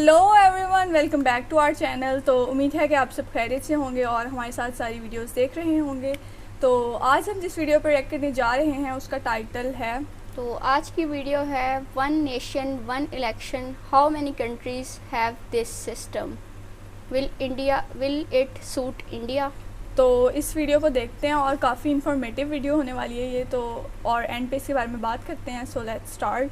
Hello everyone, welcome back to our channel. तो उम्मीद है कि आप सब खैरियत से होंगे और हमारे साथ सारी वीडियोस देख रहे होंगे। तो आज हम जिस वीडियो पर रिएक्ट करने जा रहे हैं उसका टाइटल है, तो आज की वीडियो है one nation one election, how many countries have this system, will it suit India. तो इस वीडियो को देखते हैं और काफ़ी इन्फॉर्मेटिव वीडियो होने वाली है ये तो, और एंड पे इसके बारे में बात करते हैं। So let's start.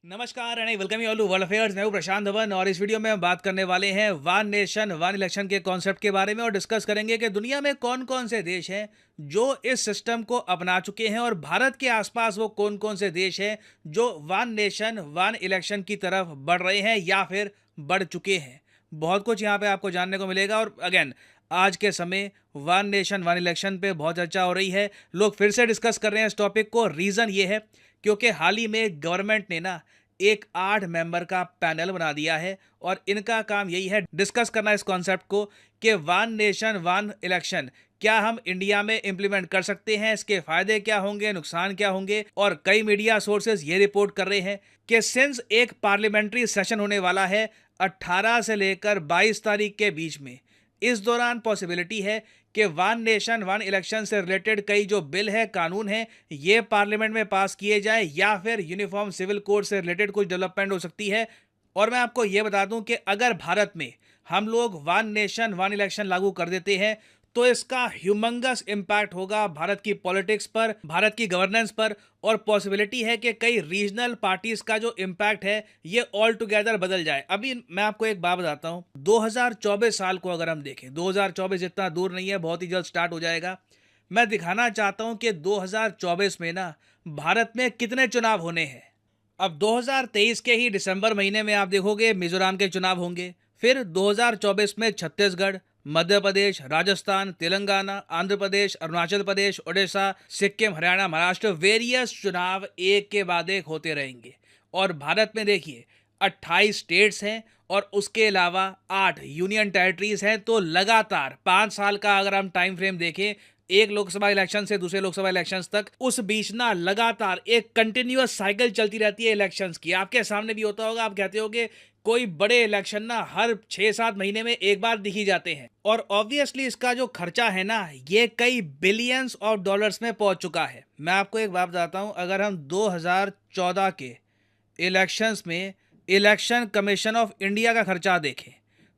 नमस्कार and welcome you all to world affairs. मैं हूं प्रशांत धवन और इस वीडियो में हम बात करने वाले हैं वन नेशन वन इलेक्शन के कॉन्सेप्ट के बारे में और डिस्कस करेंगे कि दुनिया में कौन कौन से देश हैं जो इस सिस्टम को अपना चुके हैं और भारत के आसपास वो कौन कौन से देश हैं जो वन नेशन वन इलेक्शन की तरफ बढ़ रहे हैं या फिर बढ़ चुके हैं। बहुत कुछ यहाँ पे आपको जानने को मिलेगा। और अगेन, आज के समय वन नेशन वन इलेक्शन पे बहुत चर्चा हो रही है, लोग फिर से डिस्कस कर रहे हैं इस टॉपिक को। रीज़न ये है क्योंकि हाल ही में गवर्नमेंट ने ना एक 8 मेंबर का पैनल बना दिया है और इनका काम यही है डिस्कस करना इस कॉन्सेप्ट को कि वन नेशन वन इलेक्शन क्या हम इंडिया में इंप्लीमेंट कर सकते हैं, इसके फायदे क्या होंगे, नुकसान क्या होंगे। और कई मीडिया सोर्सेज ये रिपोर्ट कर रहे हैं कि सिंस एक पार्लियामेंट्री सेशन होने वाला है 18 से लेकर 22 तारीख के बीच में, इस दौरान पॉसिबिलिटी है कि वन नेशन वन इलेक्शन से रिलेटेड कई जो बिल है, कानून है, ये पार्लियामेंट में पास किए जाए या फिर यूनिफॉर्म सिविल कोड से रिलेटेड कुछ डेवलपमेंट हो सकती है। और मैं आपको ये बता दूं कि अगर भारत में हम लोग वन नेशन वन इलेक्शन लागू कर देते हैं तो इसका ह्यूमंगस इम्पैक्ट होगा भारत की पॉलिटिक्स पर, भारत की गवर्नेंस पर। और पॉसिबिलिटी है कि कई रीजनल पार्टीज का जो इम्पैक्ट है ये ऑल टुगेदर बदल जाए। अभी मैं आपको एक बात बताता हूं, 2024 साल को अगर हम देखें, 2024 इतना दूर नहीं है, बहुत ही जल्द स्टार्ट हो जाएगा। मैं दिखाना चाहता हूं कि 2024 में ना भारत में कितने चुनाव होने हैं। अब 2023 के ही दिसंबर महीने में आप देखोगे मिजोरम के चुनाव होंगे, फिर 2024 में छत्तीसगढ़, मध्य प्रदेश, राजस्थान, तेलंगाना, आंध्र प्रदेश, अरुणाचल प्रदेश, ओडिशा, सिक्किम, हरियाणा, महाराष्ट्र, वेरियस चुनाव एक के बाद एक होते रहेंगे। और भारत में देखिए 28 स्टेट्स हैं और उसके अलावा 8 यूनियन टेरिटरीज हैं। तो लगातार 5 साल का अगर हम टाइम फ्रेम देखें, एक लोकसभा इलेक्शन से दूसरे लोकसभा इलेक्शंस तक, उस बीच ना लगातार एक कंटिन्यूअस साइकिल चलती रहती है इलेक्शंस की। आपके सामने भी होता होगा, आप कहते होगे कोई बड़े इलेक्शन ना हर 6-7 महीने में एक बार दिखी जाते हैं। और ऑब्वियसली इसका जो खर्चा है ना ये कई बिलियंस ऑफ डॉलर्स में पहुंच चुका है। मैं आपको एक बात बताता हूं, अगर हम 2014 के इलेक्शंस में इलेक्शन कमीशन ऑफ इंडिया का खर्चा देखें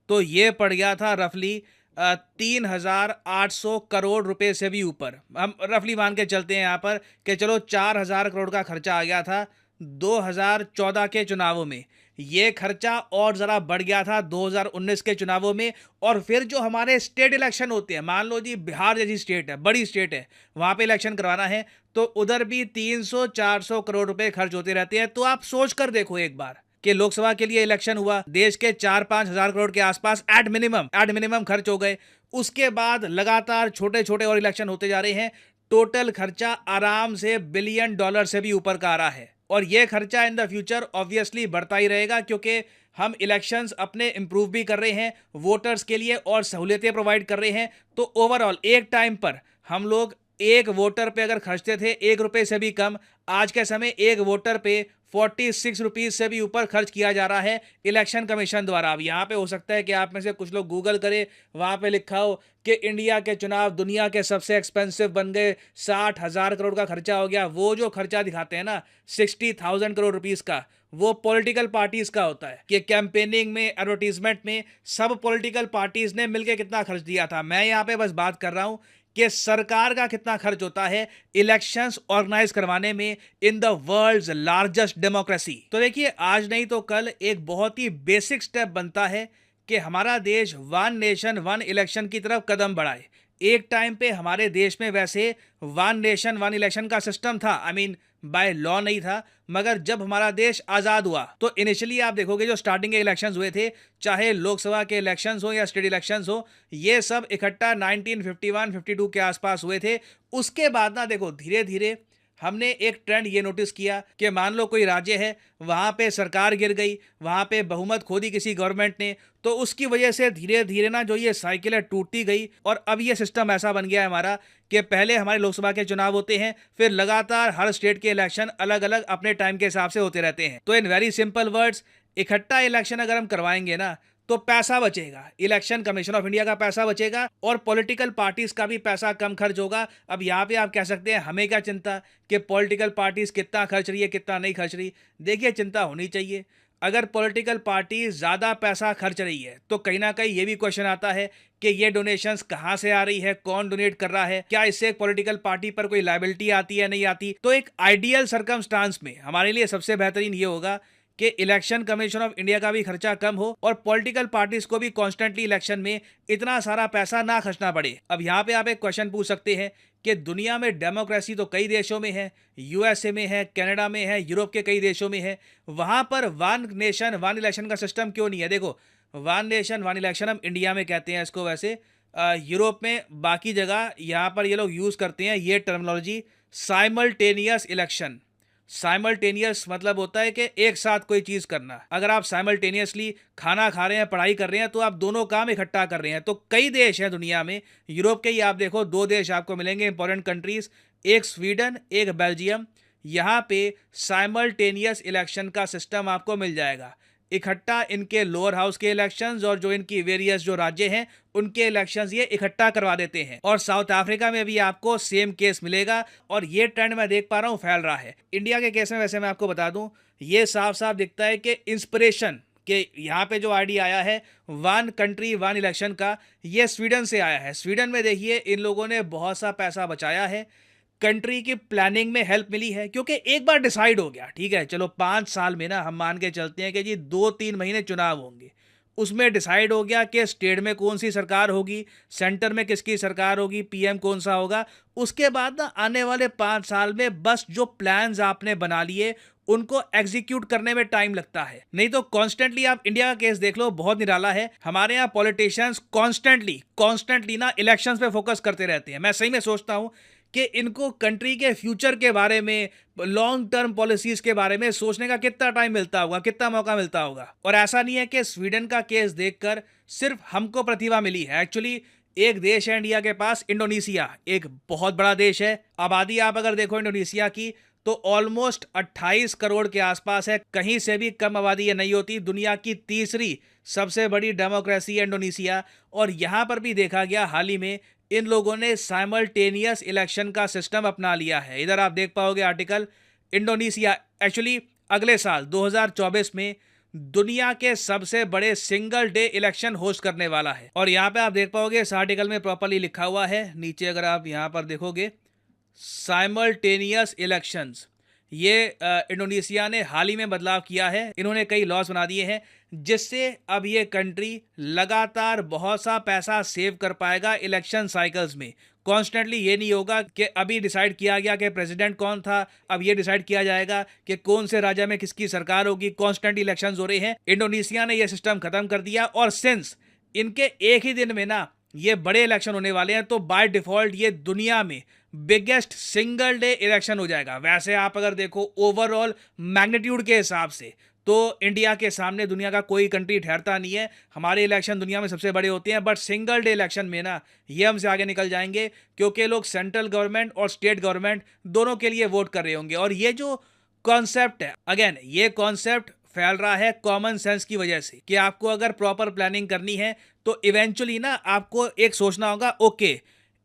तो ये पड़ गया था रफली 3,800 करोड़ रुपए से भी ऊपर। हम रफली मान के चलते हैं यहाँ पर कि चलो 4,000 करोड़ का खर्चा आ गया था 2014 के चुनावों में। ये खर्चा और ज़रा बढ़ गया था 2019 के चुनावों में। और फिर जो हमारे स्टेट इलेक्शन होते हैं, मान लो जी बिहार जैसी स्टेट है, बड़ी स्टेट है, वहाँ पे इलेक्शन करवाना है तो उधर भी 300-400 करोड़ रुपए खर्च होते रहते हैं। तो आप सोच कर देखो एक बार कि लोकसभा के लिए इलेक्शन हुआ, देश के 4-5 हजार करोड़ के आसपास एट मिनिमम खर्च हो गए। उसके बाद लगातार छोटे छोटे और इलेक्शन होते जा रहे हैं। टोटल खर्चा आराम से बिलियन डॉलर से भी ऊपर का आ रहा है और यह खर्चा इन द फ्यूचर ऑब्वियसली बढ़ता ही रहेगा क्योंकि हम इलेक्शंस अपने इंप्रूव भी कर रहे हैं, वोटर्स के लिए और सहूलियतें प्रोवाइड कर रहे हैं। तो ओवरऑल एक टाइम पर हम लोग एक वोटर पे अगर खर्चते थे 1 रुपए से भी कम, आज के समय एक वोटर पे 46 रुपीज से भी ऊपर खर्च किया जा रहा है इलेक्शन कमीशन द्वारा। अब यहाँ पे हो सकता है कि आप में से कुछ लोग गूगल करें, वहाँ पे लिखा हो कि इंडिया के चुनाव दुनिया के सबसे एक्सपेंसिव बन गए, 60,000 करोड़ का खर्चा हो गया। वो जो खर्चा दिखाते हैं ना 60,000 करोड़ रुपीस का, वो पॉलिटिकल पार्टीज का होता है कि कैंपेनिंग में, एडवर्टीजमेंट में सब पॉलिटिकल पार्टीज ने मिलकर कितना खर्च दिया था। मैं यहाँ पे बस बात कर रहा हूँ कि सरकार का कितना खर्च होता है इलेक्शंस ऑर्गेनाइज करवाने में in the world's largest democracy. तो देखिए, आज नहीं तो कल एक बहुत ही बेसिक स्टेप बनता है कि हमारा देश वन नेशन वन इलेक्शन की तरफ कदम बढ़ाए। एक टाइम पे हमारे देश में वैसे वन नेशन वन इलेक्शन का सिस्टम था, आई मीन बाय लॉ नहीं था, मगर जब हमारा देश आज़ाद हुआ तो इनिशियली आप देखोगे जो स्टार्टिंग के इलेक्शंस हुए थे, चाहे लोकसभा के इलेक्शंस हो या स्टेट इलेक्शंस हो, ये सब इकट्ठा 1951-52 के आसपास हुए थे। उसके बाद ना देखो धीरे धीरे हमने एक ट्रेंड ये नोटिस किया कि मान लो कोई राज्य है, वहाँ पे सरकार गिर गई, वहाँ पे बहुमत खो दी किसी गवर्नमेंट ने, तो उसकी वजह से धीरे धीरे ना जो ये साइकिल है टूटती गई। और अब ये सिस्टम ऐसा बन गया है हमारा कि पहले हमारे लोकसभा के चुनाव होते हैं, फिर लगातार हर स्टेट के इलेक्शन अलग अलग अपने टाइम के हिसाब से होते रहते हैं। तो इन वेरी सिंपल वर्ड्स, इकट्ठा इलेक्शन अगर हम करवाएंगे ना तो पैसा बचेगा, इलेक्शन कमीशन ऑफ इंडिया का पैसा बचेगा और पॉलिटिकल पार्टीज का भी पैसा कम खर्च होगा। अब यहाँ पे आप कह सकते हैं हमें क्या चिंता कि पॉलिटिकल पार्टीज कितना खर्च रही है कितना नहीं खर्च रही। देखिए, चिंता होनी चाहिए। अगर पॉलिटिकल पार्टी ज़्यादा पैसा खर्च रही है तो कहीं ना कहीं ये भी क्वेश्चन आता है कि ये डोनेशंस कहाँ से आ रही है, कौन डोनेट कर रहा है, क्या इससे एक पॉलिटिकल पार्टी पर कोई लायबिलिटी आती है नहीं आती। तो एक आइडियल सर्कमस्टांस में हमारे लिए सबसे बेहतरीन ये होगा कि इलेक्शन कमीशन ऑफ इंडिया का भी खर्चा कम हो और पॉलिटिकल पार्टीज को भी कॉन्स्टेंटली इलेक्शन में इतना सारा पैसा ना खर्चना पड़े। अब यहाँ पे आप एक क्वेश्चन पूछ सकते हैं कि दुनिया में डेमोक्रेसी तो कई देशों में है, यूएसए में है, कनाडा में है, यूरोप के कई देशों में है, वहाँ पर वन नेशन वन इलेक्शन का सिस्टम क्यों नहीं है। देखो, वन नेशन वन इलेक्शन हम इंडिया में कहते हैं इसको, वैसे यूरोप में बाकी जगह यहाँ पर ये लोग यूज़ करते हैं ये टर्मिनोलॉजी साइमल्टेनियस इलेक्शन। साइमल्टेनियस मतलब होता है कि एक साथ कोई चीज़ करना। अगर आप साइमल्टेनियसली खाना खा रहे हैं, पढ़ाई कर रहे हैं, तो आप दोनों काम इकट्ठा कर रहे हैं। तो कई देश हैं दुनिया में, यूरोप के ही आप देखो 2 देश आपको मिलेंगे इंपॉर्टेंट कंट्रीज, एक स्वीडन एक बेल्जियम। यहाँ पे साइमल्टेनियस इलेक्शन का सिस्टम आपको मिल जाएगा। इकट्ठा इनके लोअर हाउस के इलेक्शंस और जो इनकी वेरियस जो राज्य हैं उनके इलेक्शंस ये इकट्ठा करवा देते हैं। और साउथ अफ्रीका में भी आपको सेम केस मिलेगा और ये ट्रेंड मैं देख पा रहा हूँ फैल रहा है। इंडिया के केस में वैसे मैं आपको बता दूं, ये साफ साफ दिखता है कि इंस्पिरेशन के यहाँ पे जो आइडिया आया है वन कंट्री वन इलेक्शन का, ये स्वीडन से आया है। स्वीडन में देखिए इन लोगों ने बहुत सा पैसा बचाया है, कंट्री की प्लानिंग में हेल्प मिली है, क्योंकि एक बार डिसाइड हो गया, ठीक है चलो 5 साल में ना हम मान के चलते हैं कि जी 2-3 महीने चुनाव होंगे, उसमें डिसाइड हो गया कि स्टेट में कौन सी सरकार होगी, सेंटर में किसकी सरकार होगी, पीएम कौन सा होगा। उसके बाद ना आने वाले 5 साल में बस जो प्लान्स आपने बना लिए उनको एग्जीक्यूट करने में टाइम लगता है। नहीं तो कॉन्स्टेंटली आप इंडिया का केस देख लो, बहुत निराला है। हमारे यहाँ पॉलिटिशियंस कॉन्स्टेंटली ना इलेक्शंस पे फोकस करते रहते हैं। मैं सही में सोचता हूँ कि इनको कंट्री के फ्यूचर के बारे में, लॉन्ग टर्म पॉलिसीज के बारे में सोचने का कितना टाइम मिलता होगा, कितना मौका मिलता होगा। और ऐसा नहीं है कि स्वीडन का केस देखकर सिर्फ हमको प्रतिभा मिली है। एक्चुअली एक देश है इंडिया के पास, इंडोनेशिया, एक बहुत बड़ा देश है। आबादी आप अगर देखो इंडोनेशिया की तो ऑलमोस्ट 28 करोड़ के आसपास है, कहीं से भी कम आबादी ये नहीं होती। दुनिया की तीसरी सबसे बड़ी डेमोक्रेसी है इंडोनेशिया। और यहाँ पर भी देखा गया हाल ही में इन लोगों ने साइमल्टेनियस इलेक्शन का सिस्टम अपना लिया है। इधर आप देख पाओगे आर्टिकल, इंडोनेशिया एक्चुअली अगले साल 2024 में दुनिया के सबसे बड़े सिंगल डे इलेक्शन होस्ट करने वाला है। और यहाँ पे आप देख पाओगे इस आर्टिकल में प्रॉपरली लिखा हुआ है नीचे, अगर आप यहाँ पर देखोगे साइमल्टेनियस इलेक्शंस, ये इंडोनेशिया ने हाल ही में बदलाव किया है। इन्होंने कई लॉस बना दिए हैं जिससे अब ये कंट्री लगातार बहुत सा पैसा सेव कर पाएगा इलेक्शन साइकिल्स में। कॉन्स्टेंटली ये नहीं होगा कि अभी डिसाइड किया गया कि प्रेसिडेंट कौन था, अब ये डिसाइड किया जाएगा कि कौन से राज्य में किसकी सरकार होगी। कॉन्स्टेंट इलेक्शंस हो रहे हैं। इंडोनेशिया ने यह सिस्टम खत्म कर दिया और सिंस इनके एक ही दिन में ना ये बड़े इलेक्शन होने वाले हैं, तो बाय डिफॉल्ट ये दुनिया में बिगेस्ट सिंगल डे इलेक्शन हो जाएगा। वैसे आप अगर देखो ओवरऑल मैग्नीट्यूड के हिसाब से तो इंडिया के सामने दुनिया का कोई कंट्री ठहरता नहीं है। हमारे इलेक्शन दुनिया में सबसे बड़े होते हैं, बट सिंगल डे इलेक्शन में ना ये हमसे आगे निकल जाएंगे, क्योंकि लोग सेंट्रल गवर्नमेंट और स्टेट गवर्नमेंट दोनों के लिए वोट कर रहे होंगे। और ये जो कॉन्सेप्ट है, अगेन ये कॉन्सेप्ट फैल रहा है कॉमन सेंस की वजह से कि आपको अगर प्रॉपर प्लानिंग करनी है तो इवेंचुअली ना आपको एक सोचना होगा, ओके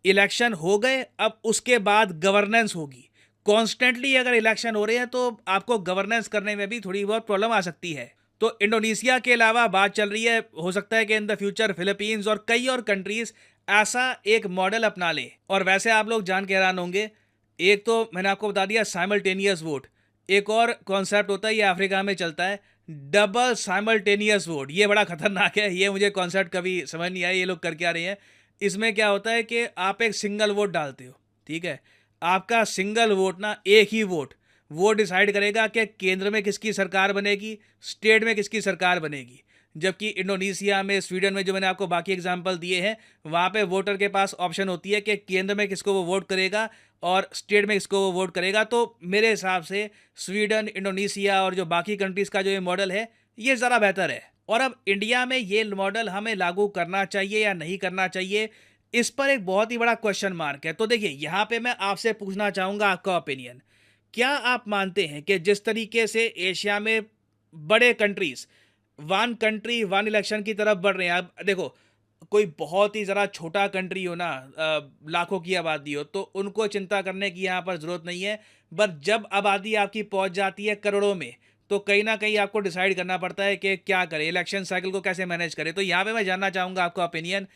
इलेक्शन हो गए, अब उसके बाद गवर्नेंस होगी। कॉन्स्टेंटली अगर इलेक्शन हो रहे हैं तो आपको गवर्नेंस करने में भी थोड़ी बहुत प्रॉब्लम आ सकती है। तो इंडोनेशिया के अलावा बात चल रही है, हो सकता है कि इन द फ्यूचर फिलीपींस और कई और कंट्रीज ऐसा एक मॉडल अपना लें। और वैसे आप लोग जान के हैरान होंगे, एक तो मैंने आपको बता दिया साइमल्टेनियस वोट, एक और कॉन्सेप्ट होता है, ये अफ्रीका में चलता है, डबल साइमल्टेनियस वोट। ये बड़ा खतरनाक है, ये मुझे कॉन्सेप्ट कभी समझ नहीं आया ये लोग कर क्या रहे हैं। इसमें क्या होता है कि आप एक सिंगल वोट डालते हो, ठीक है, आपका सिंगल वोट ना, एक ही वोट वो डिसाइड करेगा कि केंद्र में किसकी सरकार बनेगी, स्टेट में किसकी सरकार बनेगी। जबकि इंडोनेशिया में, स्वीडन में, जो मैंने आपको बाकी एग्जांपल दिए हैं, वहाँ पे वोटर के पास ऑप्शन होती है कि केंद्र में किसको वो वोट करेगा और स्टेट में किसको वो वोट करेगा। तो मेरे हिसाब से स्वीडन, इंडोनेशिया और जो बाकी कंट्रीज़ का जो ये मॉडल है, ये ज़रा बेहतर है। और अब इंडिया में ये मॉडल हमें लागू करना चाहिए या नहीं करना चाहिए, इस पर एक बहुत ही बड़ा क्वेश्चन मार्क है। तो देखिए, यहाँ पे मैं आपसे पूछना चाहूँगा आपका ओपिनियन। क्या आप मानते हैं कि जिस तरीके से एशिया में बड़े countries one country one election की तरफ बढ़ रहे हैं, अब देखो, कोई बहुत ही ज़रा छोटा कंट्री हो ना, लाखों की आबादी हो, तो उनको चिंता करने की यहाँ पर ज़रूरत नहीं है। बट जब आबादी आपकी पहुँच जाती है करोड़ों में, तो कहीं ना कहीं आपको डिसाइड करना पड़ता है कि क्या करें, इलेक्शन साइकिल को कैसे मैनेज करें। तो यहाँ पे मैं जानना चाहूँगा आपका ओपिनियन।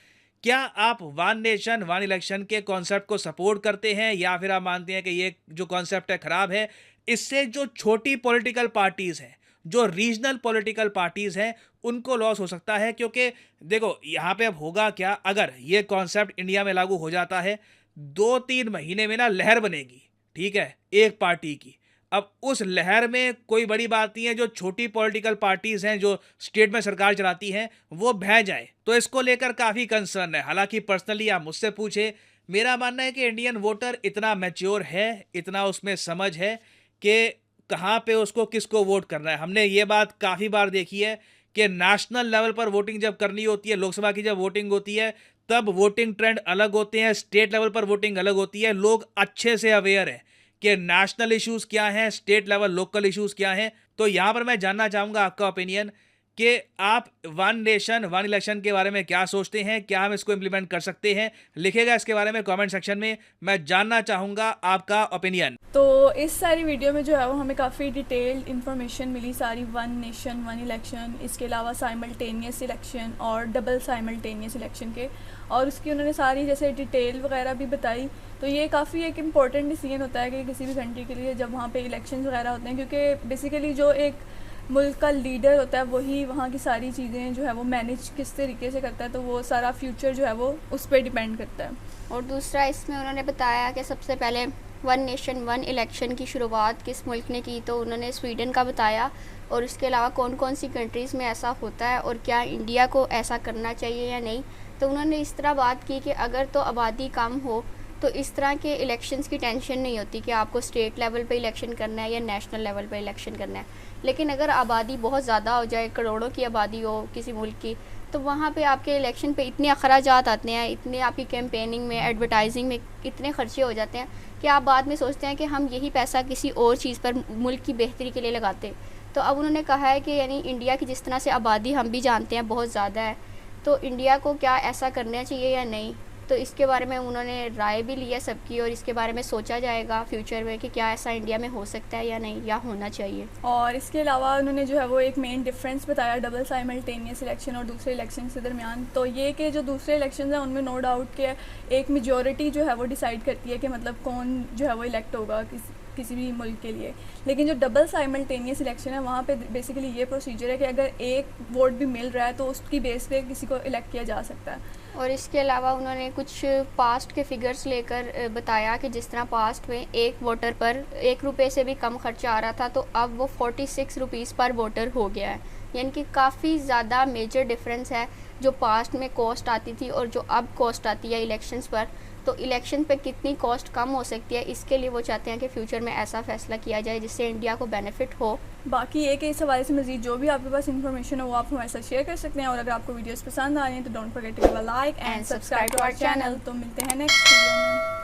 क्या आप वन नेशन वन इलेक्शन के कॉन्सेप्ट को सपोर्ट करते हैं, या फिर आप मानते हैं कि ये जो कॉन्सेप्ट है ख़राब है, इससे जो छोटी पॉलिटिकल पार्टीज़ हैं, जो रीजनल पॉलिटिकल पार्टीज़ हैं, उनको लॉस हो सकता है? क्योंकि देखो, यहाँ पे अब होगा क्या, अगर ये कॉन्सेप्ट इंडिया में लागू हो जाता है, 2-3 महीने में ना लहर बनेगी, ठीक है, एक पार्टी की। अब उस लहर में कोई बड़ी बात नहीं है, जो छोटी पॉलिटिकल पार्टीज़ हैं, जो स्टेट में सरकार चलाती हैं, वो बह जाए। तो इसको लेकर काफ़ी कंसर्न है। हालांकि पर्सनली आप मुझसे पूछे, मेरा मानना है कि इंडियन वोटर इतना मैच्योर है, इतना उसमें समझ है कि कहाँ पे उसको किसको वोट करना है। हमने ये बात काफ़ी बार देखी है कि नेशनल लेवल पर वोटिंग जब करनी होती है, लोकसभा की जब वोटिंग होती है, तब वोटिंग ट्रेंड अलग होते हैं, स्टेट लेवल पर वोटिंग अलग होती है। लोग अच्छे से अवेयर है कि नेशनल इश्यूज़ क्या हैं, स्टेट लेवल लोकल इश्यूज़ क्या हैं। तो यहाँ पर मैं जानना चाहूँगा आपका ओपिनियन कि आप वन नेशन वन इलेक्शन के बारे में क्या सोचते हैं, क्या हम इसको इम्प्लीमेंट कर सकते हैं? लिखेगा इसके बारे में कमेंट सेक्शन में, मैं जानना चाहूँगा आपका ओपिनियन। तो इस सारी वीडियो में जो है वो हमें काफ़ी डिटेल्ड इन्फॉर्मेशन मिली सारी, वन नेशन वन इलेक्शन, इसके अलावा साइमल्टेनियस इलेक्शन और डबल साइमल्टेनियस इलेक्शन के, और उसकी उन्होंने सारी जैसे डिटेल वगैरह भी बताई। तो ये काफ़ी एक इम्पॉर्टेंट डिसीजन होता है कि किसी भी कंट्री के लिए जब वहाँ पे इलेक्शन वगैरह होते हैं, क्योंकि बेसिकली जो एक मुल्क का लीडर होता है वही वहाँ की सारी चीज़ें जो है वो मैनेज किस तरीके से करता है, तो वो सारा फ्यूचर जो है वो उस पर डिपेंड करता है। और दूसरा, इसमें उन्होंने बताया कि सबसे पहले वन नेशन वन इलेक्शन की शुरुआत किस मुल्क ने की, तो उन्होंने स्वीडन का बताया। और इसके अलावा कौन कौन सी कंट्रीज़ में ऐसा होता है और क्या इंडिया को ऐसा करना चाहिए या नहीं। तो उन्होंने इस तरह बात की कि अगर तो आबादी कम हो तो इस तरह के इलेक्शंस की टेंशन नहीं होती कि आपको स्टेट लेवल पे इलेक्शन करना है या नेशनल लेवल पे इलेक्शन करना है। लेकिन अगर आबादी बहुत ज़्यादा हो जाए, करोड़ों की आबादी हो किसी मुल्क की, तो वहाँ पे आपके इलेक्शन पे इतने अखराजात आते हैं, इतने आपकी कैंपेनिंग में, एडवर्टाइजिंग में इतने खर्चे हो जाते हैं कि आप बाद में सोचते हैं कि हम यही पैसा किसी और चीज़ पर मुल्क की बेहतरी के लिए लगाते। तो अब उन्होंने कहा है कि यानी इंडिया की जिस तरह से आबादी हम भी जानते हैं बहुत ज़्यादा है, तो इंडिया को क्या ऐसा करना चाहिए या नहीं। तो इसके बारे में उन्होंने राय भी लिया सबकी, और इसके बारे में सोचा जाएगा फ्यूचर में कि क्या ऐसा इंडिया में हो सकता है या नहीं, या होना चाहिए। और इसके अलावा उन्होंने जो है वो एक मेन डिफरेंस बताया डबल साइमल्टेनियस इलेक्शन और दूसरे इलेक्शन के दरमियान। तो ये कि जो दूसरे इलेक्शन हैं उनमें नो डाउट कि एक मेजॉरिटी जो है वो डिसाइड करती है कि मतलब कौन जो है वो इलेक्ट होगा किसी भी मुल्क के लिए। लेकिन जो डबल साइमल्टेनियस इलेक्शन है वहाँ पे बेसिकली ये प्रोसीजर है कि अगर एक वोट भी मिल रहा है तो उसकी बेस पे किसी को इलेक्ट किया जा सकता है। और इसके अलावा उन्होंने कुछ पास्ट के फिगर्स लेकर बताया कि जिस तरह पास्ट में एक वोटर पर 1 रुपये से भी कम खर्चा आ रहा था, तो अब वो 46 रुपीज़ पर वोटर हो गया है। यानी कि काफ़ी ज़्यादा मेजर डिफरेंस है जो पास्ट में कॉस्ट आती थी और जो अब कॉस्ट आती है इलेक्शंस पर। तो इलेक्शन पे कितनी कॉस्ट कम हो सकती है, इसके लिए वो चाहते हैं कि फ्यूचर में ऐसा फैसला किया जाए जिससे इंडिया को बेनिफिट हो। बाकी एक इस हवाले से मज़ीद जो भी आपके पास इन्फॉर्मेशन हो वो आप हमारे साथ शेयर कर सकते हैं। और अगर आपको वीडियोस पसंद आ रही हैं तो don't forget to give a like and subscribe to our channel. तो मिलते हैं नेक्स्ट वीडियो में।